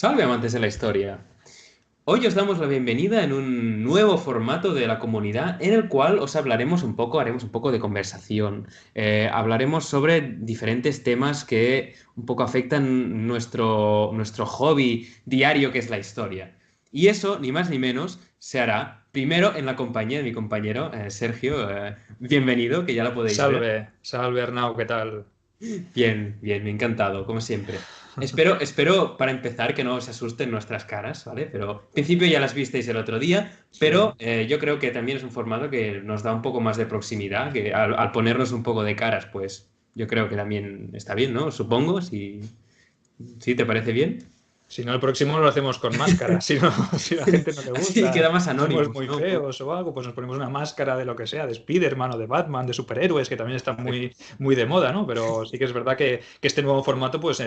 Salve amantes de la historia. Hoy os damos la bienvenida en un nuevo formato de la comunidad en el cual os hablaremos un poco, haremos un poco de conversación. Hablaremos sobre diferentes temas que un poco afectan nuestro hobby diario que es la historia. Y eso, ni más ni menos, se hará primero en la compañía de mi compañero Sergio. Bienvenido, que ya lo podéis ver. Salve, salve Arnau, ¿qué tal? Bien, bien, me ha encantado, como siempre. Espero para empezar que no os asusten nuestras caras, ¿vale? Pero en principio ya las visteis el otro día, pero Sí. yo creo que también es un formato que nos da un poco más de proximidad, que al ponernos un poco de caras, pues yo creo que también está bien, ¿no? Supongo, si te parece bien. Si no, el próximo lo hacemos con máscara. Si no, si a la gente no le Así gusta, queda más somos anónimos, muy ¿no? feos o algo, pues nos ponemos una máscara de lo que sea, de Spiderman o de Batman, de superhéroes, que también están muy, muy de moda, ¿no? Pero sí que es verdad que este nuevo formato, pues,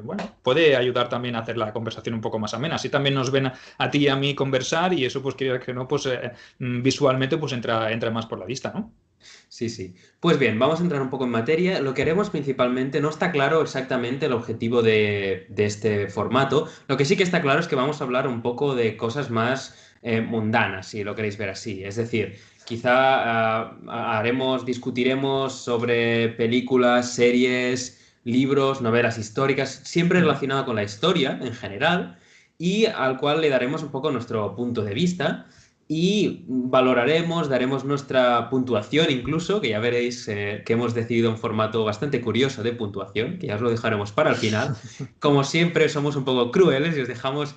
bueno, puede ayudar también a hacer la conversación un poco más amena. Así también nos ven a ti y a mí conversar y eso, pues, que no, pues, visualmente, pues, entra más por la vista, ¿no? Sí, sí. Pues bien, vamos a entrar un poco en materia. Lo que haremos principalmente, no está claro exactamente el objetivo de este formato. Lo que sí que está claro es que vamos a hablar un poco de cosas más mundanas, si lo queréis ver así. Es decir, quizá discutiremos sobre películas, series, libros, novelas históricas, siempre Mm. relacionado con la historia en general, y al cual le daremos un poco nuestro punto de vista y valoraremos, daremos nuestra puntuación incluso, que ya veréis que hemos decidido un formato bastante curioso de puntuación, que ya os lo dejaremos para el final. Como siempre, somos un poco crueles y os dejamos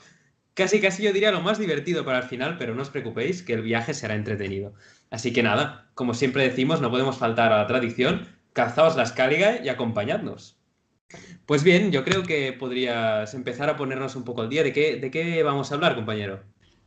casi casi yo diría lo más divertido para el final, pero no os preocupéis, que el viaje será entretenido. Así que nada, como siempre decimos, no podemos faltar a la tradición, calzaos la escáliga y acompañadnos. Pues bien, yo creo que podrías empezar a ponernos un poco al día. ¿De qué vamos a hablar, compañero?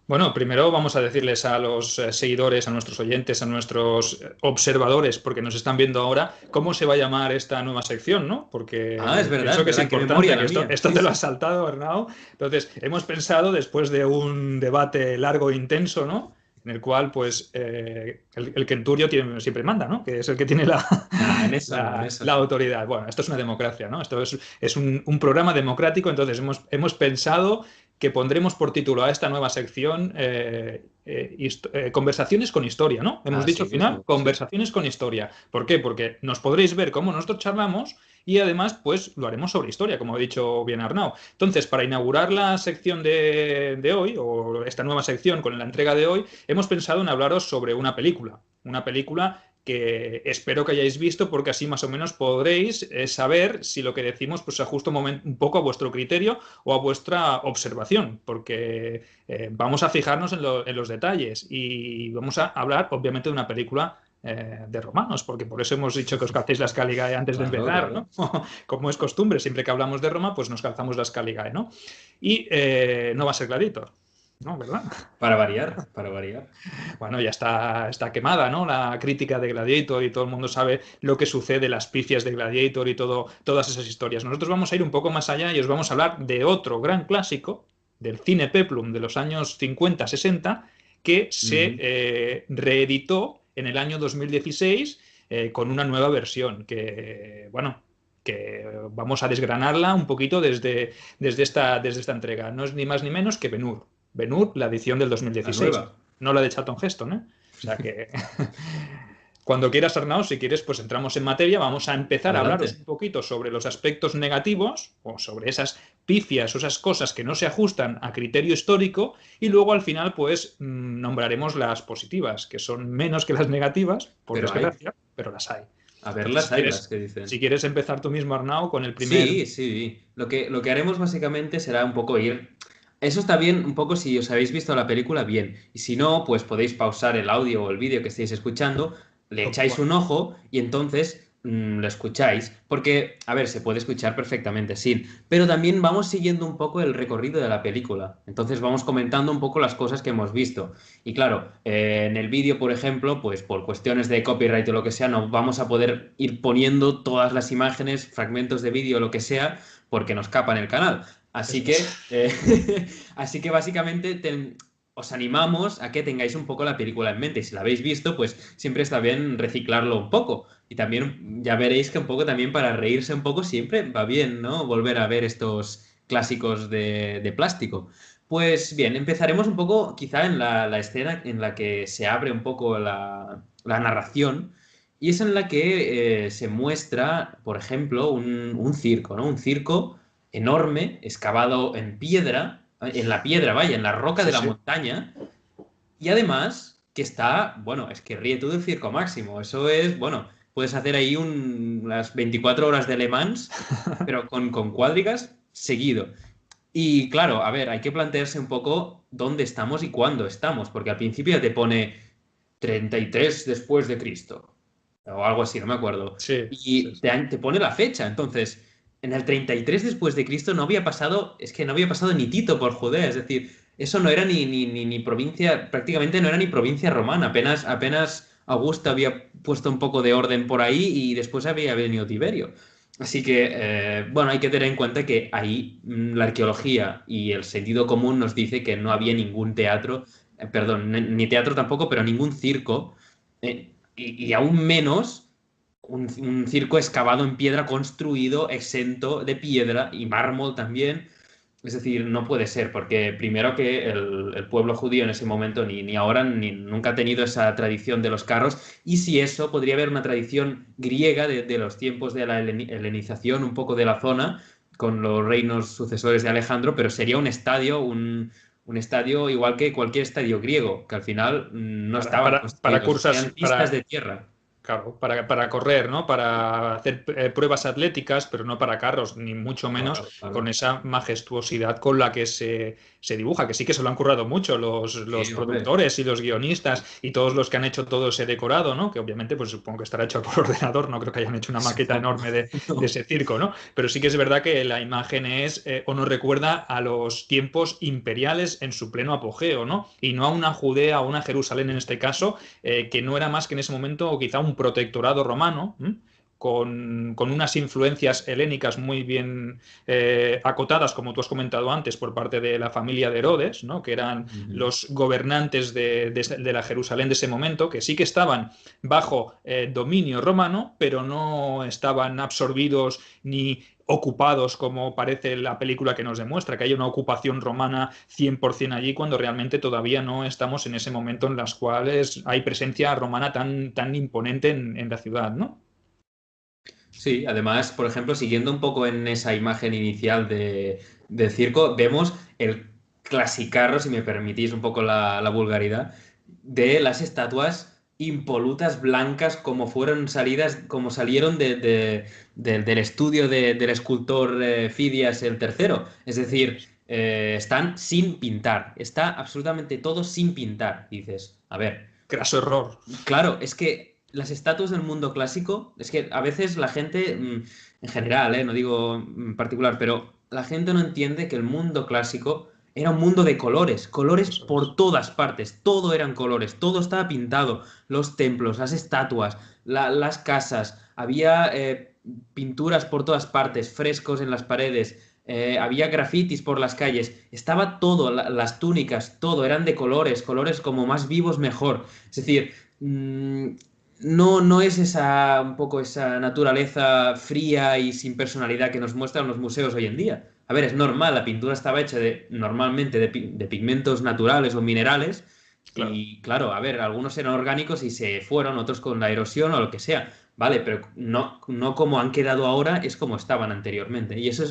Bueno, primero vamos a decirles a los seguidores, a nuestros oyentes, a nuestros observadores, porque nos están viendo ahora, cómo se va a llamar esta nueva sección, ¿no? Ah, Porque pienso es que es verdad, qué memoria importante, que la esto, mía. esto Sí, te lo sí. has saltado, Arnau. Entonces, hemos pensado, después de un debate largo e intenso, ¿no? En el cual, pues, el Kenturio siempre manda, ¿no? Que es el que tiene Nah, en eso no, en la, eso la no. autoridad. Bueno, esto es una democracia, ¿no? Esto es un programa democrático, entonces hemos pensado que pondremos por título a esta nueva sección Conversaciones con historia, ¿no? Hemos Ah, dicho sí, al final, mismo, sí. Conversaciones con historia. ¿Por qué? Porque nos podréis ver cómo nosotros charlamos y además, pues lo haremos sobre historia, como ha dicho bien Arnau. Entonces, para inaugurar la sección de hoy, o esta nueva sección con la entrega de hoy, hemos pensado en hablaros sobre una película. Una película que espero que hayáis visto porque así más o menos podréis saber si lo que decimos pues, se ajusta un poco a vuestro criterio o a vuestra observación, porque vamos a fijarnos en los detalles y vamos a hablar obviamente de una película de romanos, porque por eso hemos dicho que os calcéis la Scaligae antes de Claro, empezar, claro. ¿no? Como es costumbre, siempre que hablamos de Roma, pues nos calzamos la Scaligae, ¿no? Y no va a ser Gladiator, ¿no? ¿Verdad? Para variar, para variar. Bueno, ya está quemada, ¿no? La crítica de Gladiator y todo el mundo sabe lo que sucede, las pifias de Gladiator y todas esas historias. Nosotros vamos a ir un poco más allá y os vamos a hablar de otro gran clásico del cine peplum de los años 50-60 que se Ujú. reeditó en el año 2016 con una nueva versión que, bueno, que vamos a desgranarla un poquito desde esta entrega. No es ni más ni menos que Ben-Hur. Ben-Hur, la edición del La 2016, nueva. no la de Charlton Heston, ¿eh? O sea que cuando quieras, Arnau, si quieres, pues entramos en materia. Vamos a empezar a hablaros Adelante. un poquito sobre los aspectos negativos o sobre esas pifias o esas cosas que no se ajustan a criterio histórico y luego al final, pues, nombraremos las positivas, que son menos que las negativas, por Pero hay. desgracia, pero las hay. A Entonces, verlas hay las que si dicen. quieres empezar tú mismo, Arnau, con el primer... Sí, sí. Lo que haremos básicamente será un poco ir. Eso está bien, un poco si os habéis visto la película, bien. Y si no, pues podéis pausar el audio o el vídeo que estéis escuchando, le echáis Bueno, un ojo y entonces lo escucháis. Porque, a ver, se puede escuchar perfectamente sin. Pero también vamos siguiendo un poco el recorrido de la película. Entonces vamos comentando un poco las cosas que hemos visto. Y claro, en el vídeo, por ejemplo, pues por cuestiones de copyright o lo que sea, no vamos a poder ir poniendo todas las imágenes, fragmentos de vídeo o lo que sea, porque nos capan el canal. Así eso es. que, así que básicamente os animamos a que tengáis un poco la película en mente. Y si la habéis visto, pues siempre está bien reciclarlo un poco. Y también ya veréis que un poco también para reírse un poco siempre va bien, ¿no? Volver a ver estos clásicos de plástico. Pues bien, empezaremos un poco quizá en la escena en la que se abre un poco la narración y es en la que se muestra, por ejemplo, un circo, ¿no? Un circo enorme, excavado en piedra, en la piedra, vaya, en la roca de Sí, la sí. montaña y además que está, bueno, es que ríe tú del circo máximo, eso es, bueno, puedes hacer ahí las 24 horas de Le Mans, pero con cuádricas seguido. Y claro, a ver, hay que plantearse un poco dónde estamos y cuándo estamos, porque al principio ya te pone 33 después de Cristo, o algo así, no me acuerdo. Sí, sí, Y sí. te pone la fecha, entonces, en el 33 después de Cristo no había pasado, es que no había pasado ni Tito por Judea, es decir, eso no era ni provincia, prácticamente no era ni provincia romana, apenas Augusto había puesto un poco de orden por ahí y después había venido Tiberio. Así que, bueno, hay que tener en cuenta que ahí la arqueología y el sentido común nos dice que no había ningún teatro, perdón, ni teatro tampoco, pero ningún circo, y aún menos un circo excavado en piedra, construido, exento de piedra y mármol también. Es decir, no puede ser, porque primero que el pueblo judío en ese momento, ni ahora, ni nunca ha tenido esa tradición de los carros, y si eso, podría haber una tradición griega de los tiempos de la helenización, un poco de la zona, con los reinos sucesores de Alejandro, pero sería un estadio, un estadio igual que cualquier estadio griego, que al final no estaban Para construidos, cursas, eran pistas de tierra. claro, para correr, ¿no? Para hacer pruebas atléticas, pero no para carros, ni mucho menos Claro, con claro. esa majestuosidad con la que se dibuja, que sí que se lo han currado mucho los Sí, hombre. productores y los guionistas y todos los que han hecho todo ese decorado, ¿no? Que obviamente, pues supongo que estará hecho por ordenador, no creo que hayan hecho una maqueta Supongo. enorme de No. ese circo, ¿no? Pero sí que es verdad que la imagen es, o nos recuerda a los tiempos imperiales en su pleno apogeo, ¿no? Y no a una Judea o una Jerusalén en este caso que no era más que en ese momento quizá un protectorado romano, con unas influencias helénicas muy bien acotadas, como tú has comentado antes, por parte de la familia de Herodes, ¿no? Que eran Ujú. los gobernantes de la Jerusalén de ese momento, que sí que estaban bajo dominio romano, pero no estaban absorbidos ni ocupados, como parece la película que nos demuestra, que hay una ocupación romana 100% allí, cuando realmente todavía no estamos en ese momento en las cuales hay presencia romana tan imponente en la ciudad, ¿no? Sí, además, por ejemplo, siguiendo un poco en esa imagen inicial del circo, vemos el clasicarro, si me permitís un poco la vulgaridad, de las estatuas impolutas blancas como fueron salidas, como salieron del estudio del escultor Fidias el tercero. Es decir, están sin pintar. Está absolutamente todo sin pintar. Dices, a ver. Craso error. Claro, es que las estatuas del mundo clásico, es que a veces la gente, en general, no digo en particular, pero la gente no entiende que el mundo clásico era un mundo de colores, colores Eso es. por todas partes, todo eran colores, todo estaba pintado, los templos, las estatuas, las casas, había pinturas por todas partes, frescos en las paredes. Había grafitis por las calles, estaba todo, las túnicas, todo eran de colores, colores como más vivos mejor. Es decir, no es un poco esa naturaleza fría y sin personalidad que nos muestran los museos hoy en día. A ver, es normal, la pintura estaba hecha normalmente de pigmentos naturales o minerales Claro. y claro, a ver, algunos eran orgánicos y se fueron, otros con la erosión o lo que sea. Vale, pero no como han quedado ahora, es como estaban anteriormente. Y eso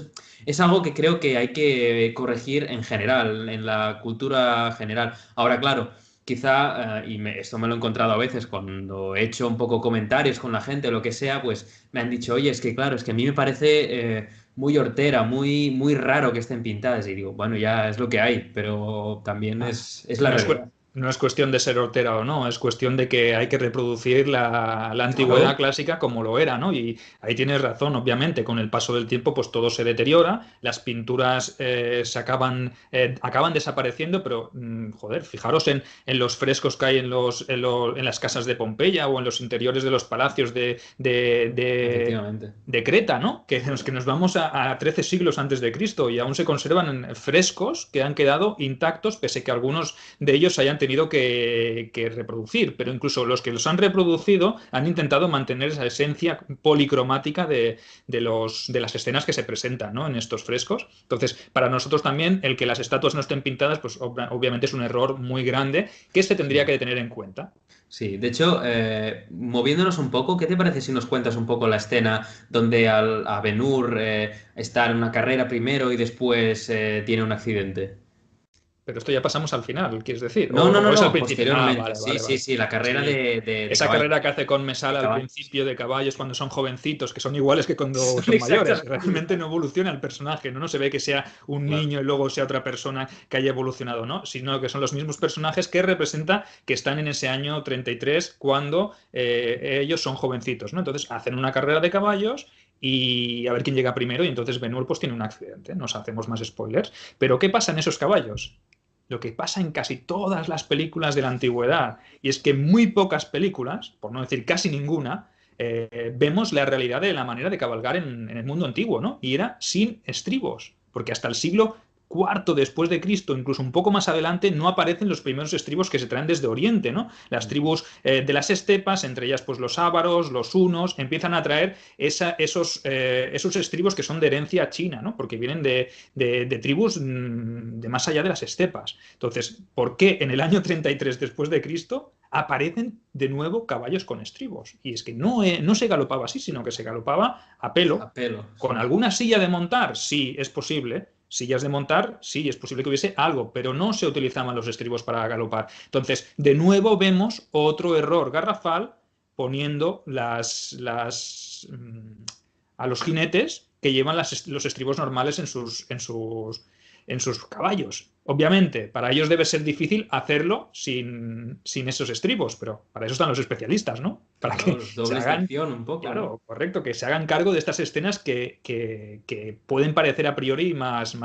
es algo que creo que hay que corregir en general, en la cultura general. Ahora, claro. Quizá, esto me lo he encontrado a veces cuando he hecho un poco comentarios con la gente o lo que sea, pues me han dicho, oye, es que claro, es que a mí me parece muy hortera, muy raro que estén pintadas. Y digo, bueno, ya es lo que hay, pero también Ah, es la no es, realidad. no es cuestión de ser hortera o no, es cuestión de que hay que reproducir la antigüedad Claro. clásica como lo era, ¿no? Y ahí tienes razón, obviamente, con el paso del tiempo, pues todo se deteriora, las pinturas acaban desapareciendo, pero, joder, fijaros en los frescos que hay en las casas de Pompeya o en los interiores de los palacios Efectivamente. de Creta, ¿no? Que nos vamos a 13 siglos antes de Cristo y aún se conservan frescos que han quedado intactos, pese que algunos de ellos se hayan tenido que reproducir, pero incluso los que los han reproducido han intentado mantener esa esencia policromática de las escenas que se presentan, ¿no?, en estos frescos. Entonces, para nosotros también, el que las estatuas no estén pintadas, pues obviamente es un error muy grande que se tendría que tener en cuenta. Sí, de hecho, moviéndonos un poco, ¿qué te parece si nos cuentas un poco la escena donde a Ben-Hur está en una carrera primero y después tiene un accidente? Pero esto ya pasamos al final, ¿quieres decir? No, no, no, O es al no, principio? Ah, posteriormente. vale, Sí, vale, sí, vale. sí, la carrera Sí. de Esa caballos. carrera que hace con Mesal De al caballos. principio de caballos cuando son jovencitos, que son iguales que cuando son mayores. Exactamente Realmente igual. no evoluciona el personaje, ¿no? No se ve que sea un Claro. niño y luego sea otra persona que haya evolucionado, ¿no? Sino que son los mismos personajes que representa que están en ese año 33 cuando ellos son jovencitos, ¿no? Entonces hacen una carrera de caballos y a ver quién llega primero y entonces Ben-Hur pues tiene un accidente. Nos hacemos más spoilers. Pero ¿qué pasa en esos caballos? Lo que pasa en casi todas las películas de la antigüedad, y es que en muy pocas películas, por no decir casi ninguna, vemos la realidad de la manera de cabalgar en el mundo antiguo, ¿no? Y era sin estribos, porque hasta el siglo cuarto después de Cristo, incluso un poco más adelante, no aparecen los primeros estribos que se traen desde Oriente, ¿no? Las tribus de las estepas, entre ellas pues los ávaros, los hunos, empiezan a traer esos estribos que son de herencia china, ¿no? Porque vienen de tribus de más allá de las estepas. Entonces, ¿por qué en el año 33 después de Cristo aparecen de nuevo caballos con estribos? Y es que no se galopaba así, sino que se galopaba a A pelo. pelo, ¿Con sí. alguna silla de montar? Sí, es posible. Sillas de montar, sí, es posible que hubiese algo, pero no se utilizaban los estribos para galopar. Entonces, de nuevo vemos otro error garrafal poniendo a los jinetes que llevan los estribos normales en sus caballos. Obviamente, para ellos debe ser difícil hacerlo sin esos estribos, pero para eso están los especialistas, ¿no? Para que Claro, se dobles de hagan, acción un poco, ¿no? claro, correcto, que se hagan cargo de estas escenas que pueden parecer a priori más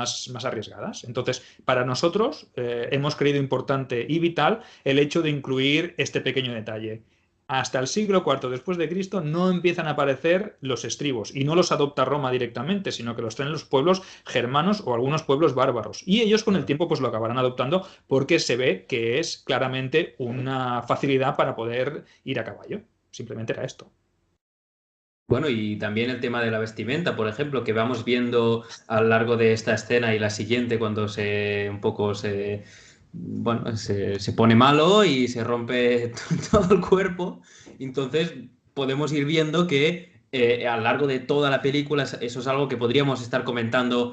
arriesgadas. Entonces, para nosotros hemos creído importante y vital el hecho de incluir este pequeño detalle. Hasta el siglo IV después de Cristo no empiezan a aparecer los estribos y no los adopta Roma directamente, sino que los traen los pueblos germanos o algunos pueblos bárbaros. Y ellos con el Claro. tiempo pues lo acabarán adoptando porque se ve que es claramente una facilidad para poder ir a caballo. Simplemente era esto. Bueno, y también el tema de la vestimenta, por ejemplo, que vamos viendo a lo largo de esta escena y la siguiente cuando bueno, se pone malo y se rompe todo el cuerpo. Entonces podemos ir viendo que a lo largo de toda la película eso es algo que podríamos estar comentando,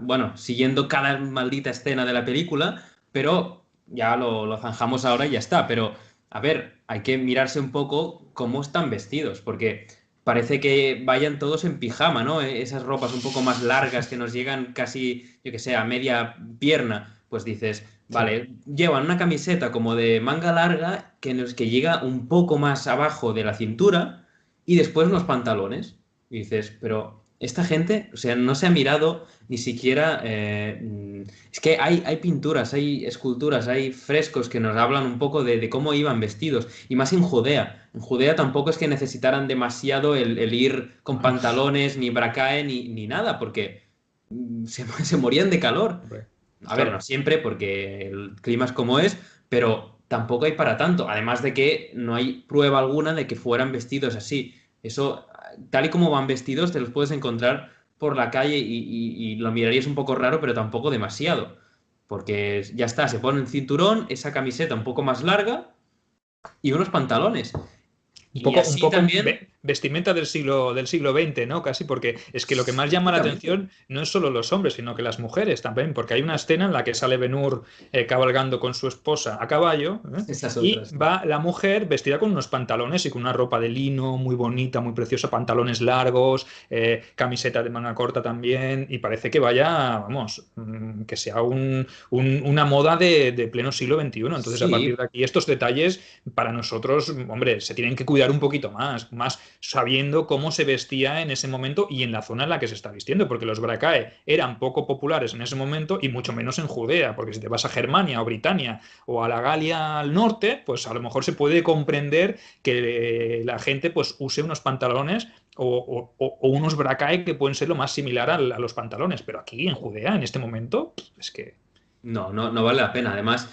bueno, siguiendo cada maldita escena de la película, pero ya lo zanjamos ahora y ya está. Pero a ver, hay que mirarse un poco cómo están vestidos, porque parece que vayan todos en pijama, ¿no? Esas ropas un poco más largas que nos llegan casi, yo que sé, a media pierna, pues dices, Sí. vale, llevan una camiseta como de manga larga que llega un poco más abajo de la cintura y después unos pantalones. Y dices, pero esta gente, o sea, no se ha mirado ni siquiera. Es que hay pinturas, hay esculturas, hay frescos que nos hablan un poco de cómo iban vestidos, y más en Judea. En Judea tampoco es que necesitaran demasiado el ir con Ah, pantalones, ni bracae, ni nada, porque se morían de calor. hombre, A ver, no claro. siempre, porque el clima es como es, pero tampoco hay para tanto. Además de que no hay prueba alguna de que fueran vestidos así. Eso, tal y como van vestidos, te los puedes encontrar por la calle y lo mirarías un poco raro, pero tampoco demasiado. Porque ya está, se pone el cinturón, esa camiseta un poco más larga y unos pantalones. Un Y poco, un así poco también, vestimenta del siglo XX, ¿no? Casi, porque es que lo que más llama la prácticamente. atención no es solo los hombres, sino que las mujeres también, porque hay una escena en la que sale Ben-Hur cabalgando con su esposa a caballo, Esas y otras, sí. va la mujer vestida con unos pantalones y con una ropa de lino muy bonita, muy preciosa, pantalones largos, camiseta de manga corta también, y parece que vaya, vamos, que sea una moda de pleno siglo XXI. Entonces, a partir Sí, de aquí, estos detalles para nosotros, hombre, se tienen que cuidar un poquito más sabiendo cómo se vestía en ese momento y en la zona en la que se está vistiendo, porque los bracae eran poco populares en ese momento y mucho menos en Judea, porque si te vas a Germania o Britania o a la Galia al norte, pues a lo mejor se puede comprender que la gente pues use unos pantalones o unos bracae que pueden ser lo más similar a los pantalones, pero aquí en Judea, en este momento, es que... no, no, no vale la pena. Además,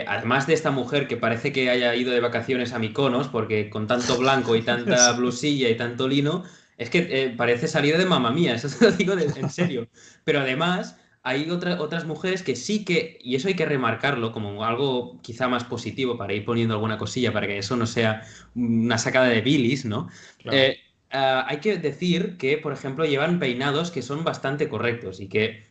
además de esta mujer que parece que haya ido de vacaciones a Mykonos, porque con tanto blanco y tanta blusilla y tanto lino, es que parece salir de Mamma Mía, eso te lo digo en serio. Pero además hay otras mujeres que sí que, y eso hay que remarcarlo como algo quizá más positivo para ir poniendo alguna cosilla, para que eso no sea una sacada de bilis, ¿no? Claro. Eh, hay que decir que, por ejemplo, llevan peinados que son bastante correctos y que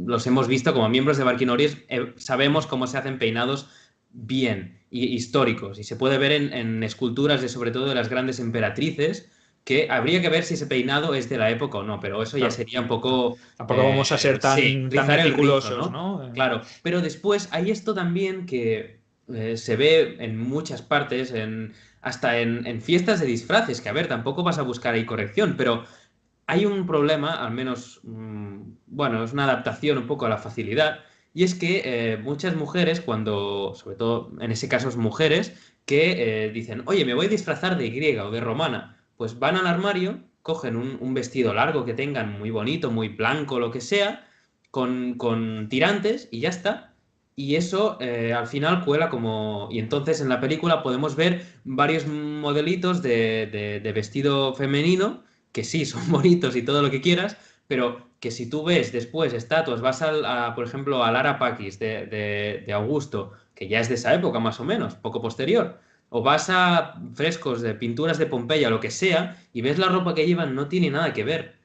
los hemos visto como miembros de Barquinories, sabemos cómo se hacen peinados bien y históricos. Y se puede ver en esculturas de sobre todo de las grandes emperatrices, que habría que ver si ese peinado es de la época o no, pero eso ya Claro. sería un poco, Tampoco vamos a ser sí, tan rizar el rizo, meticulosos, ¿no? ¿no? Claro, pero después hay esto también que se ve en muchas partes, hasta en fiestas de disfraces, que a ver, tampoco vas a buscar ahí corrección, pero hay un problema, al menos, bueno, es una adaptación un poco a la facilidad, y es que muchas mujeres, cuando, sobre todo en ese caso es mujeres, que dicen, oye, me voy a disfrazar de griega o de romana, pues van al armario, cogen un vestido largo que tengan muy bonito, muy blanco, lo que sea, con tirantes y ya está. Y eso al final cuela como... Y entonces en la película podemos ver varios modelitos de vestido femenino que sí, son bonitos y todo lo que quieras, pero que si tú ves después estatuas, vas por ejemplo, al Lara Pacis de Augusto, que ya es de esa época más o menos, poco posterior, o vas a frescos de pinturas de Pompeya, lo que sea, y ves la ropa que llevan, no tiene nada que ver.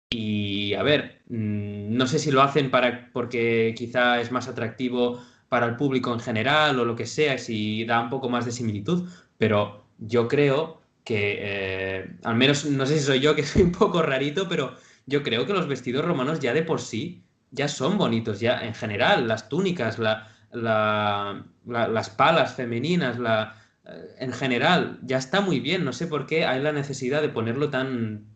Y a ver, no sé si lo hacen porque quizá es más atractivo para el público en general o lo que sea, si da un poco más de similitud, pero yo creo que, al menos no sé si soy yo que soy un poco rarito, pero yo creo que los vestidos romanos ya de por sí ya son bonitos, ya en general, las túnicas, las palas femeninas, en general, ya está muy bien, no sé por qué hay la necesidad de ponerlo tan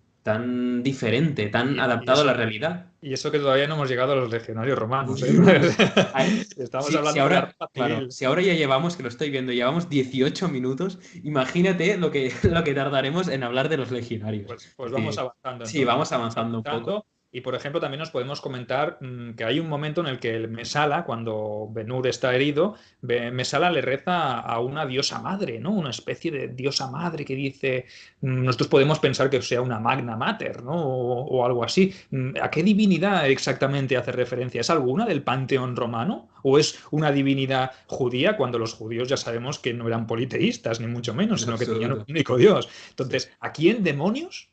diferente, tan Y adaptado a la eso, realidad. y eso que todavía no hemos llegado a los legionarios romanos, ¿eh? Uf. Ay, Estamos si hablando de la ahora, ropa claro, civil. si ahora ya llevamos, que lo estoy viendo, llevamos 18 minutos, imagínate lo que tardaremos en hablar de los legionarios. Pues Es vamos decir, avanzando sí, entonces. vamos Vamos avanzando un poco. avanzando. Y por ejemplo, también nos podemos comentar que hay un momento en el que el Mesala, cuando Ben-Hur está herido, Mesala le reza a una diosa madre, ¿no? Una especie de diosa madre que dice, nosotros podemos pensar que sea una Magna Mater, ¿no? O algo así. ¿A qué divinidad exactamente hace referencia? ¿Es alguna del panteón romano? ¿O es una divinidad judía cuando los judíos ya sabemos que no eran politeístas, ni mucho menos, En sino que tenían un absoluto. único Dios? Sí. Entonces, ¿a quién demonios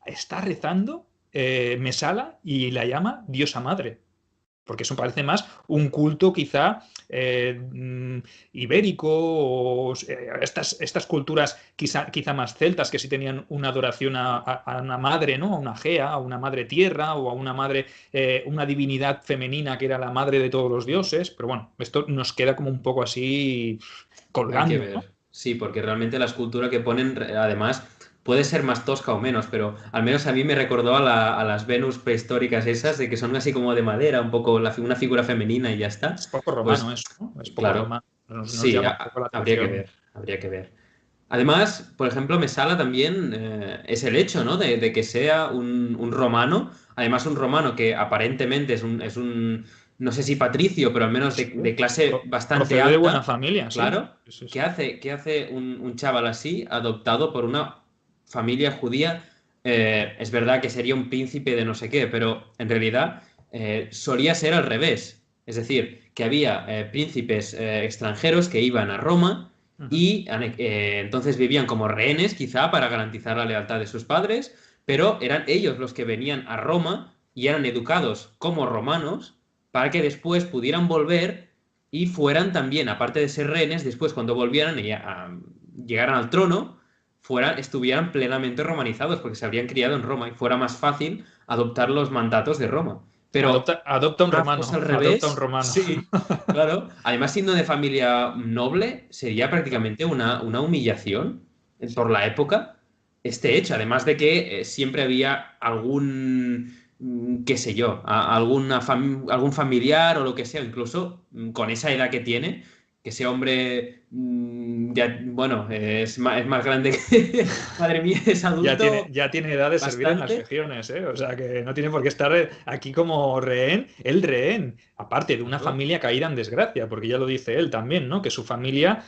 está rezando Mesala y la llama diosa madre? Porque eso parece más un culto quizá ibérico o estas culturas quizá más celtas que sí tenían una adoración a una madre, ¿no? A una Gea, a una madre tierra o a una madre, una divinidad femenina que era la madre de todos los dioses. Pero bueno, esto nos queda como un poco así Hay que colgando, ¿no? ver. Sí, porque realmente la escultura que ponen, además, puede ser más tosca o menos, pero al menos a mí me recordó a las Venus prehistóricas esas, de que son así como de madera, un poco una figura femenina y ya está. Es poco romano Pues, eso, ¿no? Es poco claro, romano. Nos sí, llama un poco la habría que atención. ver, habría que ver. Además, por ejemplo, me sala también es el hecho, ¿no? De que sea un romano, además un romano que aparentemente no sé si patricio, pero al menos Sí, de clase bastante procede de buena alta, familia, sí. claro. Sí, sí, ¿Qué sí. hace un chaval así, adoptado por una familia judía? Es verdad que sería un príncipe de no sé qué, pero en realidad solía ser al revés. Es decir, que había príncipes extranjeros que iban a Roma Ujú. y entonces vivían como rehenes, quizá, para garantizar la lealtad de sus padres, pero eran ellos los que venían a Roma y eran educados como romanos para que después pudieran volver y fueran también, aparte de ser rehenes, después cuando volvieran y llegaran al trono, estuvieran plenamente romanizados porque se habrían criado en Roma y fuera más fácil adoptar los mandatos de Roma. Pero Adopta un una cosa romano, al adopta un revés, romano. sí, claro. Además, siendo de familia noble, sería Claro. prácticamente una humillación por la época este hecho. Además de que siempre había qué sé yo, algún familiar o lo que sea, incluso con esa edad que tiene, que ese hombre, ya, bueno, es más grande que... Madre mía, es adulto Ya tiene edad de servir en las bastante. legiones, ¿eh? O sea que no tiene por qué estar aquí como rehén, el rehén, aparte de una Claro. familia caída en desgracia, porque ya lo dice él también, ¿no? Que su familia,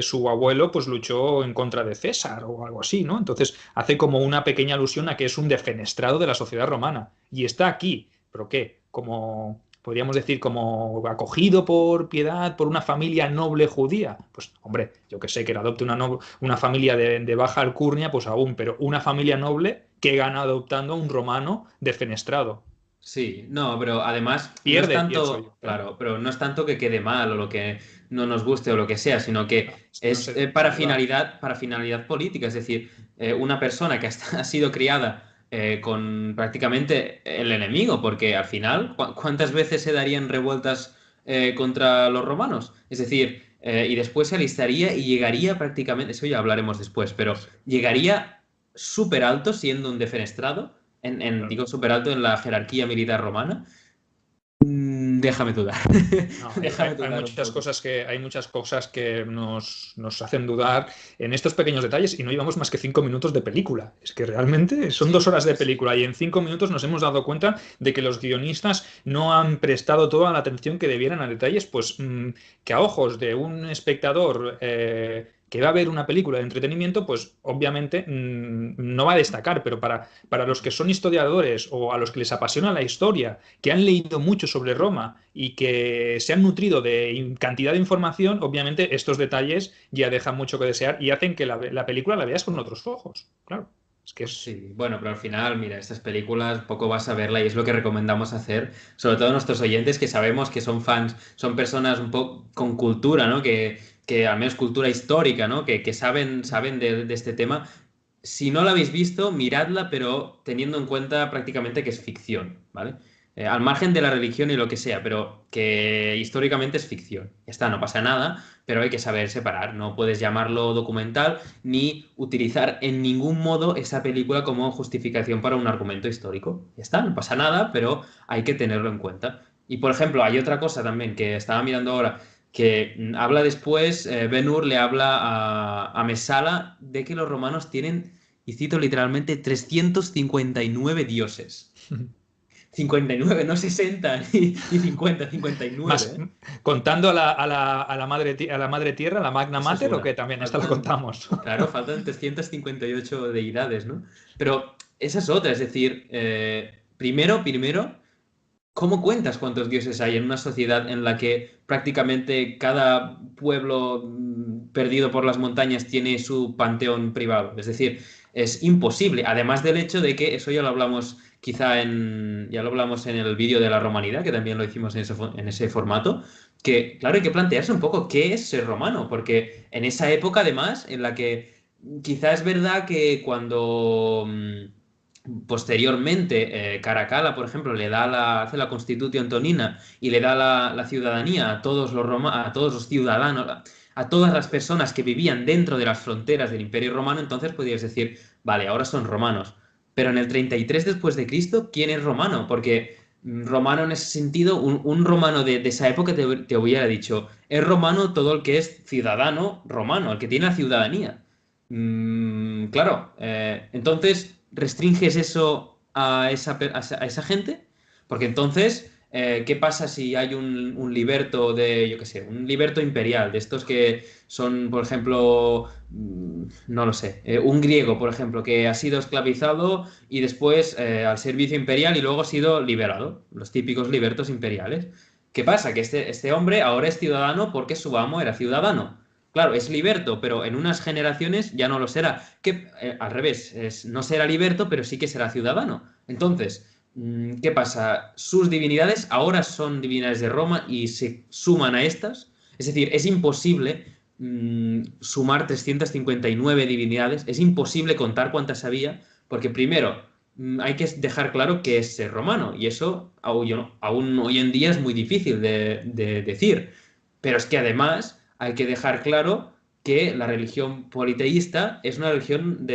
su abuelo, pues luchó en contra de César o algo así, ¿no? Entonces hace como una pequeña alusión a que es un defenestrado de la sociedad romana. Y está aquí, ¿pero qué? Como, podríamos decir, como acogido por piedad por una familia noble judía. Pues, hombre, yo que sé, que le adopte una familia de baja alcurnia, pues aún, pero una familia noble que gana adoptando a un romano defenestrado. Sí, no, pero además no es Pierde, pienso yo, tanto, ¿eh? claro, pero no es tanto que quede mal o lo que no nos guste o lo que sea, sino No, que es que no es sé de qué va. para finalidad política. Es decir, una persona que ha sido criada con prácticamente el enemigo, porque al final, ¿cuántas veces se darían revueltas contra los romanos? Es decir, y después se alistaría y llegaría prácticamente, eso ya hablaremos después, pero Sí, llegaría súper alto siendo un defenestrado claro. digo, súper alto en la jerarquía militar romana. Déjame dudar. No, Déjame dudar un poco. hay muchas cosas que nos hacen dudar en estos pequeños detalles y no llevamos más que 5 minutos de película. Es que realmente son Sí, 2 horas de sí, sí. película y en 5 minutos nos hemos dado cuenta de que los guionistas no han prestado toda la atención que debieran a detalles, pues que a ojos de un espectador que va a ver una película de entretenimiento, pues obviamente no va a destacar, pero para los que son historiadores o a los que les apasiona la historia, que han leído mucho sobre Roma y que se han nutrido de cantidad de información, obviamente estos detalles ya dejan mucho que desear y hacen que la película la veas con otros ojos. Claro, es que es... Sí, bueno, pero al final, mira, estas películas poco vas a verla y es lo que recomendamos hacer, sobre todo a nuestros oyentes que sabemos que son fans, son personas un poco con cultura, ¿no? Que al menos cultura histórica, ¿no? Que saben de este tema. Si no la habéis visto, miradla, pero teniendo en cuenta prácticamente que es ficción, ¿vale? Al margen de la religión y lo que sea, pero que históricamente es ficción. Ya está, no pasa nada, pero hay que saber separar. No puedes llamarlo documental ni utilizar en ningún modo esa película como justificación para un argumento histórico. Ya está, no pasa nada, pero hay que tenerlo en cuenta. Y por ejemplo, hay otra cosa también que estaba mirando ahora, que habla después, Ben-Hur le habla a Mesala de que los romanos tienen, y cito literalmente, 359 dioses. 59, no 60 ni 50, Más, 59, ¿eh? contando a la madre tierra, la Magna Esa es Mater, o una. que también, esta la Faltan, contamos. claro, faltan 358 deidades, ¿no? Pero esa es otra, es decir, primero, ¿cómo cuentas cuántos dioses hay en una sociedad en la que prácticamente cada pueblo perdido por las montañas tiene su panteón privado? Es decir, es imposible, además del hecho de que eso ya lo hablamos ya lo hablamos en el vídeo de la romanidad, que también lo hicimos en ese formato, que claro, hay que plantearse un poco qué es ser romano, porque en esa época además en la que quizá es verdad que cuando posteriormente, Caracalla, por ejemplo, hace la Constitución Antonina y le da la ciudadanía a todos a todos los ciudadanos, a todas las personas que vivían dentro de las fronteras del Imperio Romano, entonces podrías decir, vale, ahora son romanos. Pero en el 33 después de Cristo, ¿quién es romano? Porque romano en ese sentido, un romano de esa época te hubiera dicho, es romano todo el que es ciudadano romano, el que tiene la ciudadanía. Claro, entonces restringes eso a esa gente, porque entonces, ¿qué pasa si hay un liberto yo qué sé, un liberto imperial, de estos que son, por ejemplo, no lo sé, un griego, por ejemplo, que ha sido esclavizado y después al servicio imperial y luego ha sido liberado, los típicos libertos imperiales? ¿Qué pasa? Que este hombre ahora es ciudadano porque su amo era ciudadano. Claro, es liberto, pero en unas generaciones ya no lo será. Al revés, no será liberto, pero sí que será ciudadano. Entonces, ¿qué pasa? Sus divinidades ahora son divinidades de Roma y se suman a estas. Es decir, es imposible sumar 359 divinidades. Es imposible contar cuántas había, porque primero hay que dejar claro que es ser romano, y eso aún hoy en día es muy difícil de decir. Pero es que además hay que dejar claro que la religión politeísta es una religión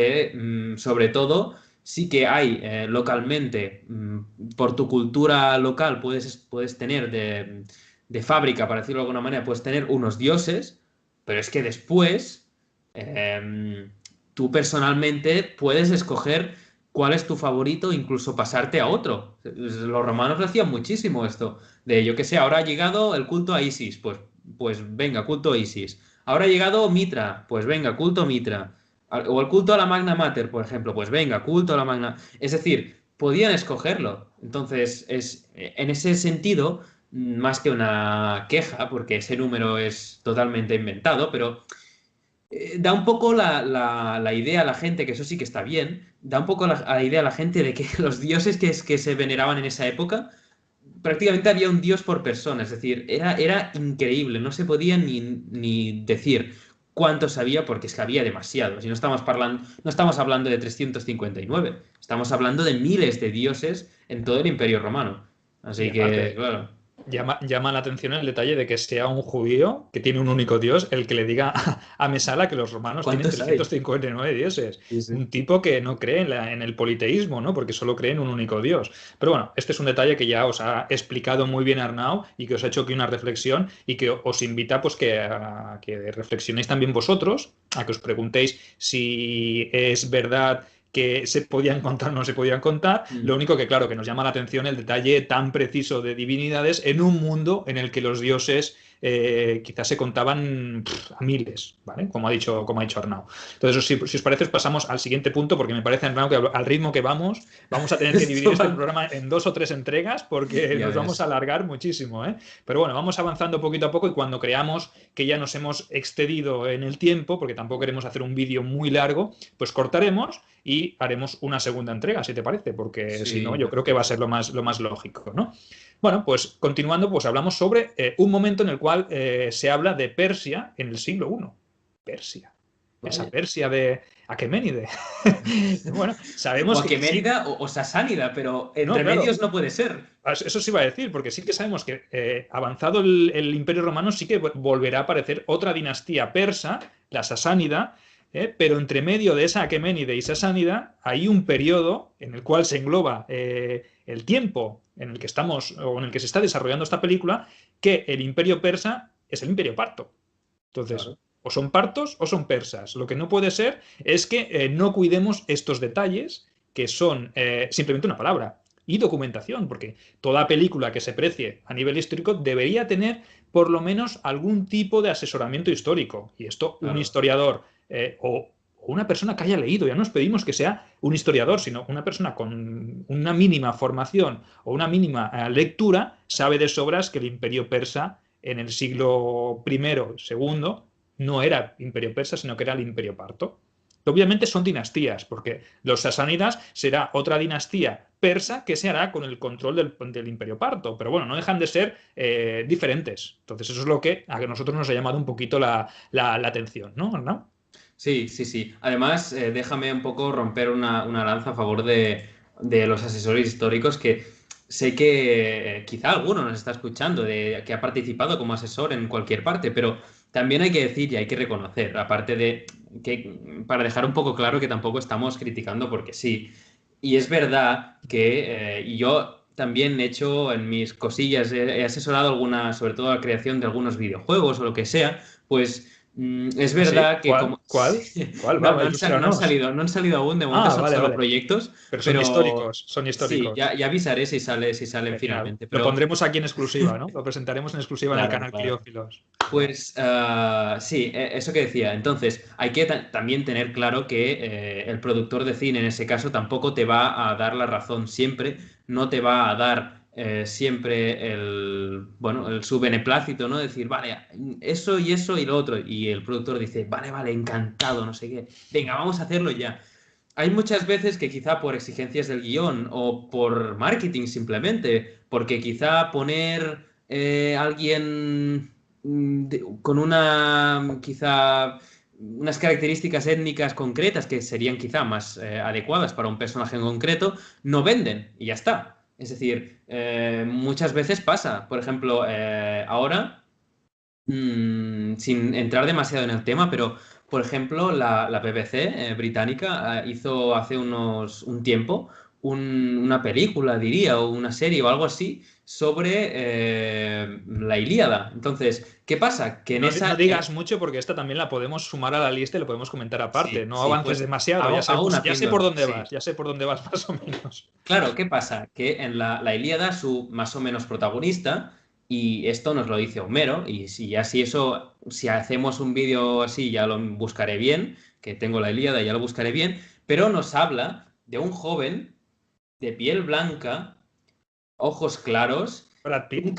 sobre todo, sí que hay localmente, por tu cultura local puedes tener de fábrica, para decirlo de alguna manera, puedes tener unos dioses, pero es que después tú personalmente puedes escoger cuál es tu favorito, incluso pasarte a otro. Los romanos lo hacían muchísimo esto, de yo que sé, ahora ha llegado el culto a Isis, pues venga, culto a Isis. Ahora ha llegado Mitra, pues venga, culto a Mitra. O el culto a la Magna Mater, por ejemplo, pues venga, culto a la Magna. Es decir, podían escogerlo. Entonces, en ese sentido, más que una queja, porque ese número es totalmente inventado, pero da un poco la idea a la gente, que eso sí que está bien, da un poco la idea a la gente de que los dioses que se veneraban en esa época, prácticamente había un dios por persona, es decir, era increíble, no se podía ni decir cuántos había, porque es que había demasiados, y no estamos hablando de 359, estamos hablando de miles de dioses en todo el Imperio Romano. Y Así que, aparte, claro. llama la atención el detalle de que sea un judío que tiene un único dios el que le diga a Mesala que los romanos tienen ¿Cuántos hay? 359 dioses. Sí, sí. Un tipo que no cree en el politeísmo, ¿no? Porque solo cree en un único dios. Pero bueno, este es un detalle que ya os ha explicado muy bien Arnau y que os ha hecho aquí una reflexión y que os invita pues a que reflexionéis también vosotros, a que os preguntéis si es verdad que se podían contar o no se podían contar. Lo Mm. único que, claro, que nos llama la atención el detalle tan preciso de divinidades en un mundo en el que los dioses quizás se contaban a miles, ¿vale? Como ha dicho Arnau. Entonces, si os parece, pasamos al siguiente punto, porque me parece, Arnau, que al ritmo que vamos a tener que dividir Esto este va- programa en 2 o 3 entregas, porque Ya nos vamos a ves. alargar muchísimo, ¿eh? Pero bueno, vamos avanzando poquito a poco y cuando creamos que ya nos hemos excedido en el tiempo, porque tampoco queremos hacer un vídeo muy largo, pues cortaremos y haremos una segunda entrega, si te parece, porque si no, Sí, yo creo que va a ser perfecto. lo más lógico, ¿no? Bueno, pues continuando, pues hablamos sobre un momento en el cual se habla de Persia en el siglo I. Persia. Esa Vaya. Persia de Aqueménide. Bueno, O sabemos que sí. Aquemérida o Sasánida, pero No, entre claro. medios no puede ser. Eso sí iba a decir, porque sí que sabemos que avanzado el Imperio Romano sí que volverá a aparecer otra dinastía persa, la sasánida, pero entre medio de esa Aqueménide y sasánida hay un periodo en el cual se engloba el tiempo en el que estamos o en el que se está desarrollando esta película, que el Imperio persa es el Imperio parto. Entonces, Claro. o son partos o son persas. Lo que no puede ser es que no cuidemos estos detalles que son simplemente una palabra y documentación, porque toda película que se precie a nivel histórico debería tener por lo menos algún tipo de asesoramiento histórico. Y esto un Claro. historiador o una persona que haya leído, ya no nos pedimos que sea un historiador, sino una persona con una mínima formación o una mínima lectura, sabe de sobras que el imperio persa en el siglo I, segundo, no era imperio persa, sino que era el imperio parto. Obviamente son dinastías, porque los sasánidas será otra dinastía persa que se hará con el control del imperio parto, pero bueno, no dejan de ser diferentes. Entonces eso es lo que a nosotros nos ha llamado un poquito la atención, ¿no, Arnau? Sí, sí, sí. Además, déjame un poco romper una lanza a favor de los asesores históricos que sé que quizá alguno nos está escuchando, que ha participado como asesor en cualquier parte, pero también hay que decir y hay que reconocer, aparte de que, para dejar un poco claro que tampoco estamos criticando porque sí. Y es verdad que y yo también he hecho en mis cosillas, he asesorado alguna, sobre todo la creación de algunos videojuegos o lo que sea, pues. Es ¿Ah, sí? verdad que ¿Cuál? como ¿Cuál? ¿Cuál? no, Va, ilústranos. no han salido aún, de momento Ah, son vale, solo vale. proyectos, Pero son pero históricos, son sí, históricos. ya avisaré si salen Genial. finalmente. Lo Pero pondremos aquí en exclusiva, ¿no? Lo presentaremos en exclusiva en el claro, canal claro. Criófilos. Genial. Pues sí, eso que decía. Entonces, hay que también tener claro que el productor de cine en ese caso tampoco te va a dar la razón siempre, no te va a dar siempre bueno, su beneplácito, ¿no? Decir, vale, eso y lo otro. Y el productor dice, vale, vale, encantado, no sé qué. Venga, vamos a hacerlo ya. Hay muchas veces que quizá por exigencias del guión o por marketing simplemente, porque quizá poner alguien con quizá unas características étnicas concretas que serían quizá más adecuadas para un personaje en concreto, no venden y ya está. Es decir, muchas veces pasa. Por ejemplo, ahora sin entrar demasiado en el tema, pero por ejemplo, la BBC británica hizo hace un tiempo una película, diría, o una serie o algo así, sobre la Ilíada. Entonces, ¿qué pasa? Que en No esa... digas mucho porque esta también la podemos sumar a la lista y lo podemos comentar aparte. sí, No sí, avances pues demasiado, hago una ya sé por píldora, dónde sí. vas, ya sé por dónde vas más o menos. Claro, ¿qué pasa? Que en la Ilíada su más o menos protagonista, y esto nos lo dice Homero, y si así eso, si hacemos un vídeo así ya lo buscaré bien, que tengo la Ilíada y ya lo buscaré bien, pero nos habla de un joven de piel blanca, ojos claros, Brad Pitt, un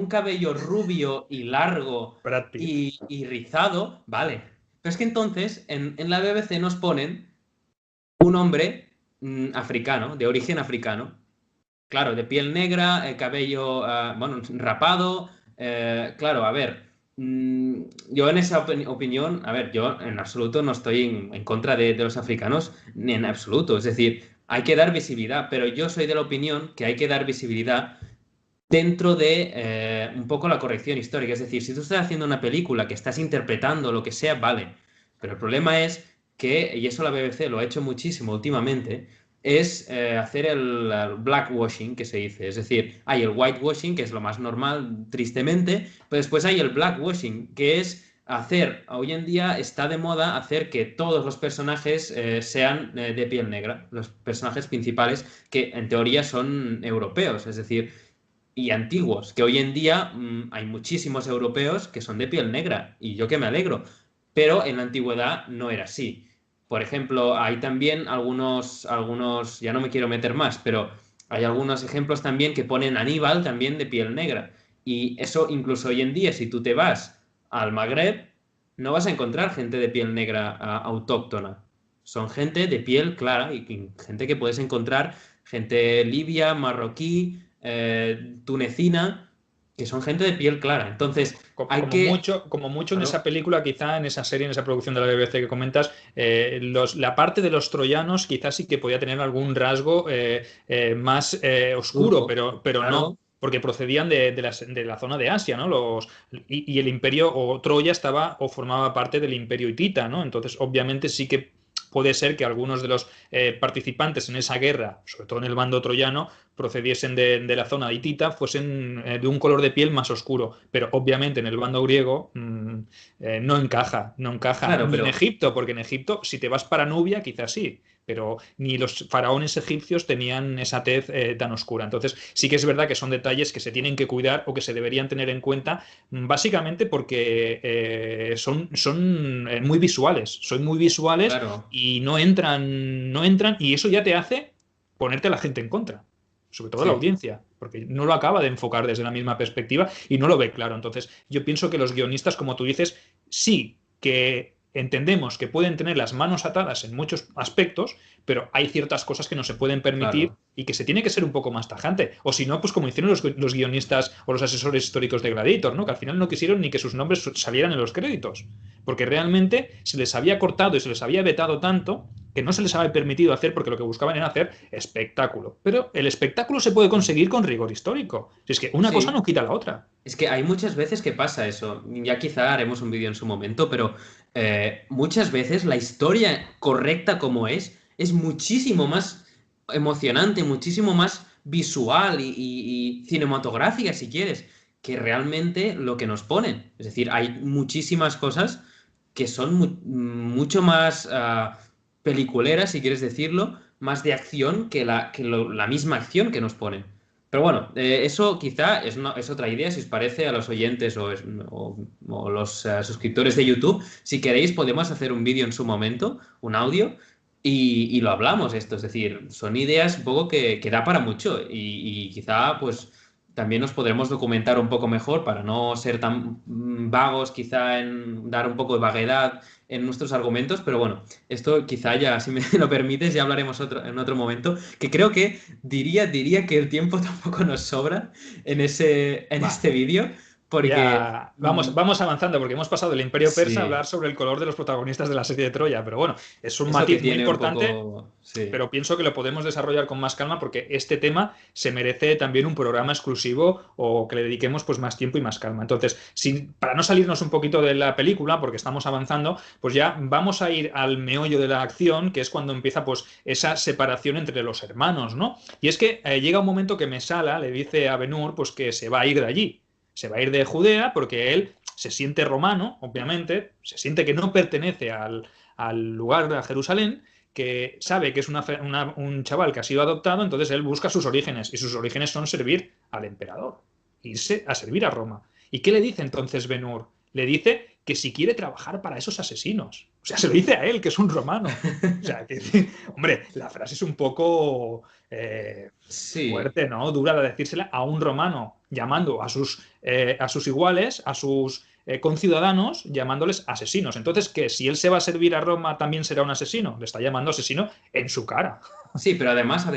cabello rubio y largo Brad Pitt. y rizado, vale. Pero es que entonces en la BBC nos ponen un hombre africano, de origen africano. Claro, de piel negra, cabello, bueno, rapado. Claro, a ver, yo en esa opinión, a ver, yo en absoluto no estoy en contra de los africanos, ni en absoluto. Es decir, hay que dar visibilidad, pero yo soy de la opinión que hay que dar visibilidad dentro de un poco la corrección histórica. Es decir, si tú estás haciendo una película que estás interpretando lo que sea, vale. Pero el problema es que, y eso la BBC lo ha hecho muchísimo últimamente, es hacer el blackwashing, que se dice. Es decir, hay el whitewashing, que es lo más normal, tristemente, pero después hay el blackwashing, que es hacer, hoy en día está de moda hacer que todos los personajes sean de piel negra, los personajes principales, que en teoría son europeos, es decir, y antiguos, que hoy en día hay muchísimos europeos que son de piel negra, y yo que me alegro, pero en la antigüedad no era así. Por ejemplo, hay también algunos, ya no me quiero meter más, pero hay algunos ejemplos también que ponen a Aníbal también de piel negra. Y eso incluso hoy en día, si tú te vas al Magreb, no vas a encontrar gente de piel negra autóctona. Son gente de piel clara y gente que puedes encontrar, gente libia, marroquí, tunecina, que son gente de piel clara. Entonces, hay que... Como mucho en Claro, esa película, quizá en esa serie, en esa producción de la BBC que comentas, la parte de los troyanos quizás sí que podía tener algún rasgo más oscuro, turco, pero no, claro. porque procedían de la zona de Asia, ¿no? Y el imperio o Troya estaba o formaba parte del imperio hitita, ¿no? Entonces, obviamente sí que puede ser que algunos de los participantes en esa guerra, sobre todo en el bando troyano, procediesen de la zona hitita, fuesen de un color de piel más oscuro. Pero obviamente en el bando griego no encaja. Claro, Ni en pero Egipto, porque en Egipto, si te vas para Nubia, quizás sí. Pero ni los faraones egipcios tenían esa tez tan oscura. Entonces, sí que es verdad que son detalles que se tienen que cuidar o que se deberían tener en cuenta, básicamente porque son muy visuales. Son muy visuales claro. y no entran, y eso ya te hace ponerte a la gente en contra, sobre todo la Sí. audiencia, porque no lo acaba de enfocar desde la misma perspectiva y no lo ve claro. Entonces, yo pienso que los guionistas, como tú dices, sí que entendemos que pueden tener las manos atadas en muchos aspectos, pero hay ciertas cosas que no se pueden permitir Claro. y que se tiene que ser un poco más tajante. O si no, pues como hicieron los guionistas o los asesores históricos de Gladiator, ¿no? Que al final no quisieron ni que sus nombres salieran en los créditos, porque realmente se les había cortado y se les había vetado tanto que no se les había permitido hacer, porque lo que buscaban era hacer espectáculo. Pero el espectáculo se puede conseguir con rigor histórico. Si es que una cosa Sí. no quita la otra. Es que hay muchas veces que pasa eso. Ya quizá haremos un vídeo en su momento, pero muchas veces la historia correcta como es muchísimo más emocionante, muchísimo más visual y cinematográfica, si quieres, que realmente lo que nos ponen. Es decir, hay muchísimas cosas que son mucho más peliculeras, si quieres decirlo, más de acción que la misma acción que nos ponen. Pero bueno, eso quizá es otra idea, si os parece, a los oyentes o los suscriptores de YouTube. Si queréis, podemos hacer un vídeo en su momento, un audio, y lo hablamos esto. Es decir, son ideas un poco que da para mucho y quizá pues también nos podremos documentar un poco mejor para no ser tan vagos, quizá en dar un poco de vaguedad en nuestros argumentos. Pero bueno, esto quizá ya, si me lo permites, ya hablaremos en otro momento, que creo que diría que el tiempo tampoco nos sobra en Va. este vídeo, Porque Ya, vamos avanzando, porque hemos pasado del Imperio Persa a sí, hablar sobre el color de los protagonistas de la serie de Troya, pero bueno, es un es lo que matiz muy tiene un importante, poco, sí. pero pienso que lo podemos desarrollar con más calma porque este tema se merece también un programa exclusivo o que le dediquemos pues más tiempo y más calma. Entonces, para no salirnos un poquito de la película, porque estamos avanzando, pues ya vamos a ir al meollo de la acción, que es cuando empieza pues esa separación entre los hermanos, ¿no? Y es que llega un momento que Mesala le dice a Ben-Hur pues que se va a ir de allí. Se va a ir de Judea porque él se siente romano, obviamente, se siente que no pertenece al lugar de Jerusalén, que sabe que es un chaval que ha sido adoptado, entonces él busca sus orígenes, y sus orígenes son servir al emperador, irse a servir a Roma. ¿Y qué le dice entonces Ben-Hur? Le dice que si quiere trabajar para esos asesinos. O sea, se lo dice a él, que es un romano. O sea, que, hombre, la frase es un poco Sí, fuerte, ¿no? Dura de decírsela a un romano, llamando a sus iguales, a sus conciudadanos, llamándoles asesinos. Entonces, ¿qué? Si él se va a servir a Roma, también será un asesino. Le está llamando asesino en su cara. sí, pero además,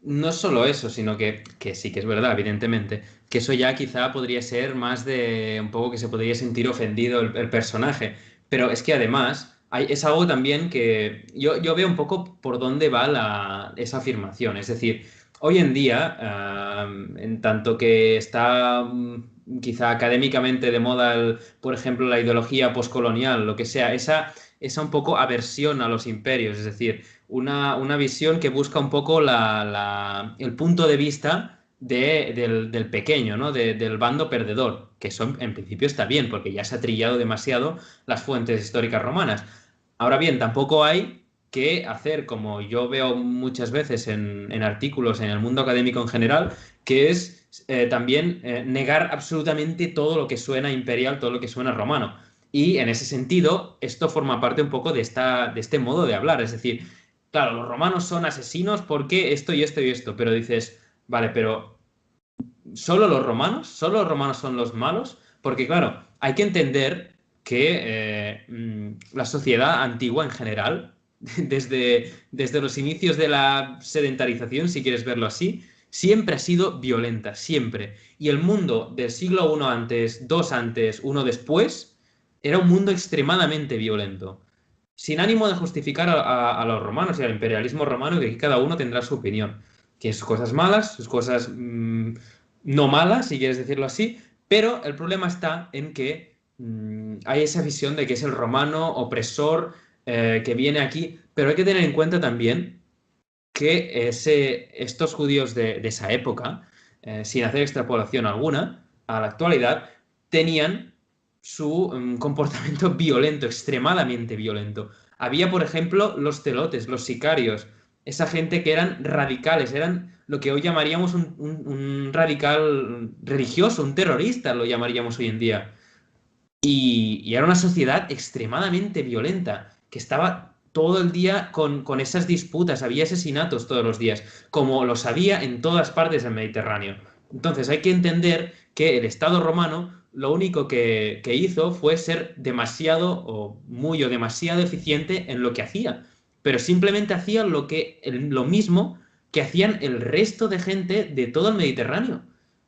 no solo eso, sino que sí que es verdad, evidentemente, que eso ya quizá podría ser más de un poco que se podría sentir ofendido el personaje. Pero es que además es algo también que yo veo un poco por dónde va esa afirmación. Es decir, hoy en día, en tanto que está quizá académicamente de moda, por ejemplo, la ideología poscolonial, lo que sea, esa un poco aversión a los imperios, es decir, una visión que busca un poco el punto de vista del pequeño, ¿no? Del bando perdedor, que eso en principio está bien, porque ya se ha trillado demasiado las fuentes históricas romanas. Ahora bien, tampoco hay que hacer, como yo veo muchas veces en artículos en el mundo académico en general, que es también negar absolutamente todo lo que suena imperial, todo lo que suena romano. Y en ese sentido, esto forma parte un poco de este modo de hablar. Es decir, claro, los romanos son asesinos porque esto y esto y esto, pero dices, vale, pero ¿solo los romanos son los malos? Porque claro, hay que entender que la sociedad antigua en general, desde los inicios de la sedentarización, si quieres verlo así, siempre ha sido violenta, siempre. Y el mundo del siglo I antes, II antes, I después, era un mundo extremadamente violento. Sin ánimo de justificar a los romanos y al imperialismo romano, que aquí cada uno tendrá su opinión. Tiene sus cosas malas, sus cosas no malas, si quieres decirlo así, pero el problema está en que hay esa visión de que es el romano opresor que viene aquí, pero hay que tener en cuenta también que estos judíos de esa época, sin hacer extrapolación alguna a la actualidad, tenían su comportamiento violento, extremadamente violento. Había, por ejemplo, los celotes, los sicarios, esa gente que eran radicales, eran lo que hoy llamaríamos un radical religioso, un terrorista, lo llamaríamos hoy en día. Y era una sociedad extremadamente violenta, que estaba todo el día con esas disputas, había asesinatos todos los días, como los había en todas partes del Mediterráneo. Entonces hay que entender que el Estado romano lo único que hizo fue ser demasiado o demasiado eficiente en lo que hacía, pero simplemente hacía lo mismo que hacían el resto de gente de todo el Mediterráneo,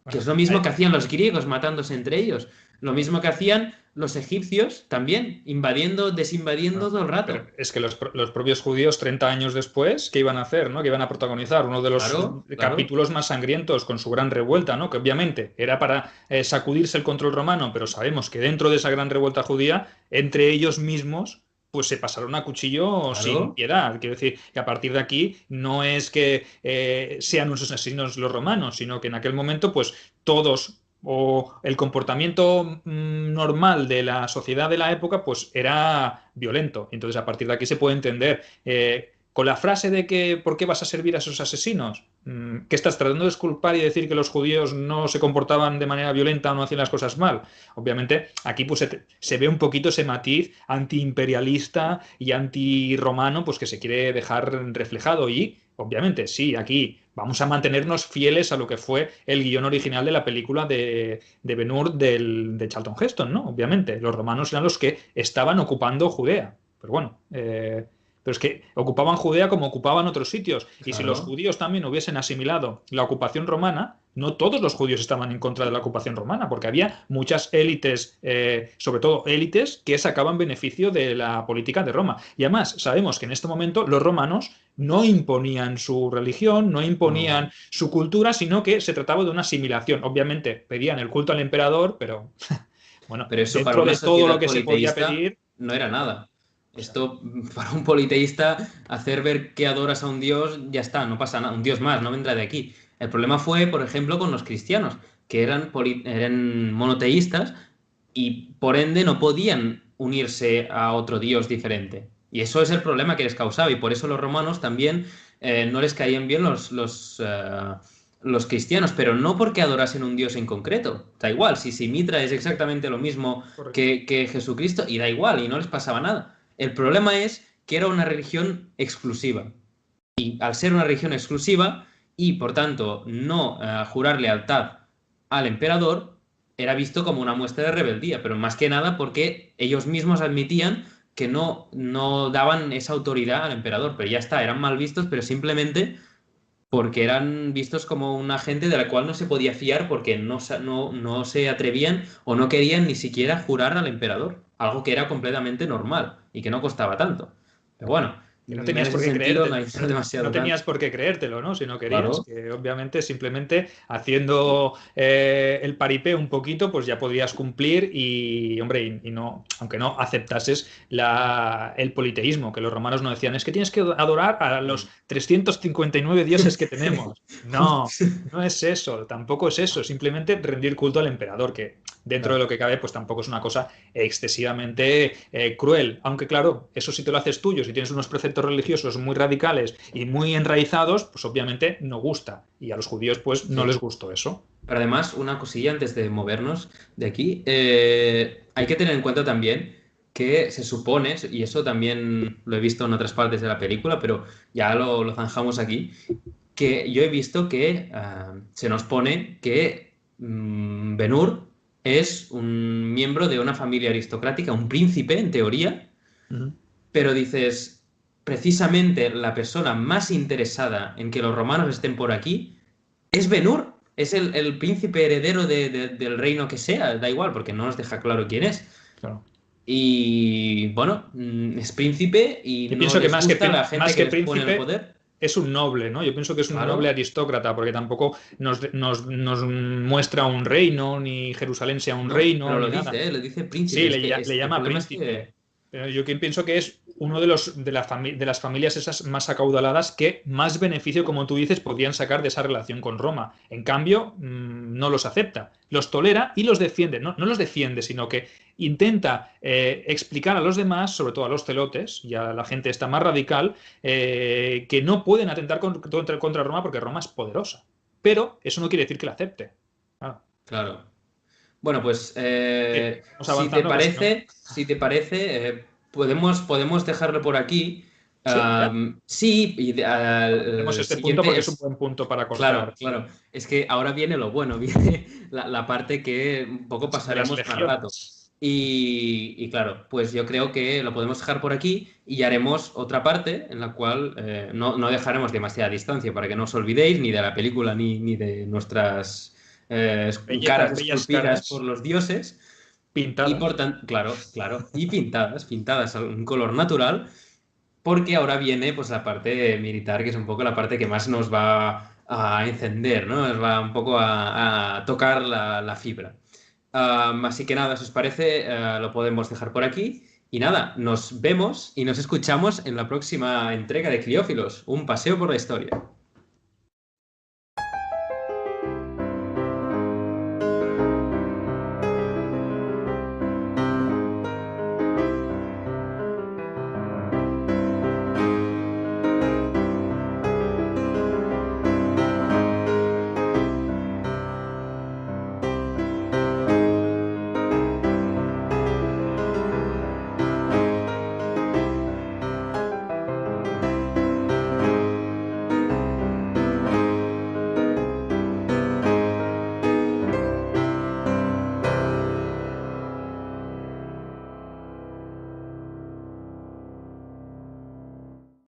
que es Bueno, lo mismo que hacían los griegos matándose entre ellos. Lo mismo que hacían los egipcios también, invadiendo, desinvadiendo todo el pero rato. es que los propios judíos, 30 años después, ¿qué iban a hacer? ¿No? Que iban a protagonizar uno de los Claro, claro. capítulos más sangrientos con su gran revuelta, ¿no? Que obviamente era para sacudirse el control romano, pero sabemos que dentro de esa gran revuelta judía, entre ellos mismos, pues se pasaron a cuchillo sin Claro. piedad. Quiero decir que a partir de aquí no es que sean unos asesinos los romanos, sino que en aquel momento, pues todos o el comportamiento normal de la sociedad de la época, pues era violento. Entonces, a partir de aquí se puede entender. Con la frase de que ¿por qué vas a servir a esos asesinos? ¿Qué estás tratando de exculpar y decir que los judíos no se comportaban de manera violenta o no hacían las cosas mal? Obviamente, aquí pues se ve un poquito ese matiz antiimperialista y antirromano pues que se quiere dejar reflejado y obviamente, sí, aquí vamos a mantenernos fieles a lo que fue el guión original de la película de Ben-Hur de Charlton Heston, ¿no? Obviamente, los romanos eran los que estaban ocupando Judea. Pero bueno, pero es que ocupaban Judea como ocupaban otros sitios. Y si los Claro. judíos también hubiesen asimilado la ocupación romana, no todos los judíos estaban en contra de la ocupación romana, porque había muchas élites, sobre todo élites, que sacaban beneficio de la política de Roma. Y además sabemos que en este momento los romanos no imponían su religión, no imponían su cultura, sino que se trataba de una asimilación. Obviamente pedían el culto al emperador, pero bueno, Pero eso para dentro una de todo lo sociedad que se podía politeísta pedir. no era nada. Esto, para un politeísta, hacer ver que adoras a un dios, ya está, no pasa nada. Un dios más, no vendrá de aquí. El problema fue, por ejemplo, con los cristianos, que eran monoteístas y por ende no podían unirse a otro dios diferente. Y eso es el problema que les causaba. Y por eso los romanos también no les caían bien los cristianos, pero no porque adorasen un dios en concreto. Da igual, si Mitra es exactamente lo mismo Correcto. que Jesucristo, y da igual, y no les pasaba nada. El problema es que era una religión exclusiva. Y al ser una religión exclusiva, y por tanto no jurar lealtad al emperador, era visto como una muestra de rebeldía, pero más que nada porque ellos mismos admitían que no daban esa autoridad al emperador, pero ya está, eran mal vistos, pero simplemente porque eran vistos como una gente de la cual no se podía fiar porque no se atrevían o no querían ni siquiera jurar al emperador, algo que era completamente normal y que no costaba tanto. Pero bueno, Que no en tenías ese por qué sentido no creerte, hay no, demasiado no tenías tanto. por qué creértelo, ¿no? Si no querías, Claro, que obviamente simplemente haciendo el paripé un poquito, pues ya podías cumplir y, hombre, y no, aunque no aceptases el politeísmo, que los romanos no decían, es que tienes que adorar a los 359 dioses que tenemos. No, no es eso, tampoco es eso, simplemente rendir culto al emperador, que dentro de claro. lo que cabe, pues tampoco es una cosa excesivamente cruel. Aunque claro, eso si te lo haces tuyo, si tienes unos preceptos religiosos muy radicales y muy enraizados, pues obviamente no gusta. Y a los judíos pues no les Sí. gustó eso. Pero además, una cosilla antes de movernos de aquí, hay que tener en cuenta también que se supone, y eso también lo he visto en otras partes de la película, pero ya lo zanjamos aquí, que yo he visto que se nos pone que Ben-Hur es un miembro de una familia aristocrática, un príncipe en teoría, Ujú. pero dices, precisamente la persona más interesada en que los romanos estén por aquí es Ben-Hur, es el príncipe heredero del reino que sea, da igual, porque no nos deja claro quién es. Claro. Y bueno, es príncipe y Yo no pienso que les gusta la gente más que que les pone en el príncipe poder. es un noble, ¿no? Yo pienso que es un noble Claro, aristócrata, porque tampoco nos muestra un reino, ni Jerusalén sea un no, reino, pero ni nada. lo dice príncipe. Sí, Es que le el llama problema es príncipe. que, Pero yo pienso que es uno de las familias esas más acaudaladas que más beneficio, como tú dices, podían sacar de esa relación con Roma. En cambio, no los acepta. Los tolera y los defiende. No, no los defiende, sino que intenta explicar a los demás, sobre todo a los celotes y a la gente esta más radical, que no pueden atentar contra Roma porque Roma es poderosa. Pero eso no quiere decir que la acepte. Claro. claro. Bueno, pues Vamos avanzando, que si no. si te parece, podemos dejarlo por aquí. Sí, ya. Sí, y Tenemos el este punto porque siguiente es un es, buen punto para claro, cortar. claro, es que ahora viene lo bueno, viene la parte que un poco De las pasaremos más rato. legiones. Y claro, pues yo creo que lo podemos dejar por aquí y haremos otra parte en la cual no dejaremos demasiada distancia para que no os olvidéis ni de la película ni de nuestras caras Bellas esculpidas por caras los dioses. Y pintadas. por tanto, claro, claro, y pintadas a un color natural, porque ahora viene pues la parte militar, que es un poco la parte que más nos va a encender, ¿no? Nos va un poco a tocar la fibra. Así que nada, si os parece, lo podemos dejar por aquí. Y nada, nos vemos y nos escuchamos en la próxima entrega de Cliófilos, un paseo por la historia.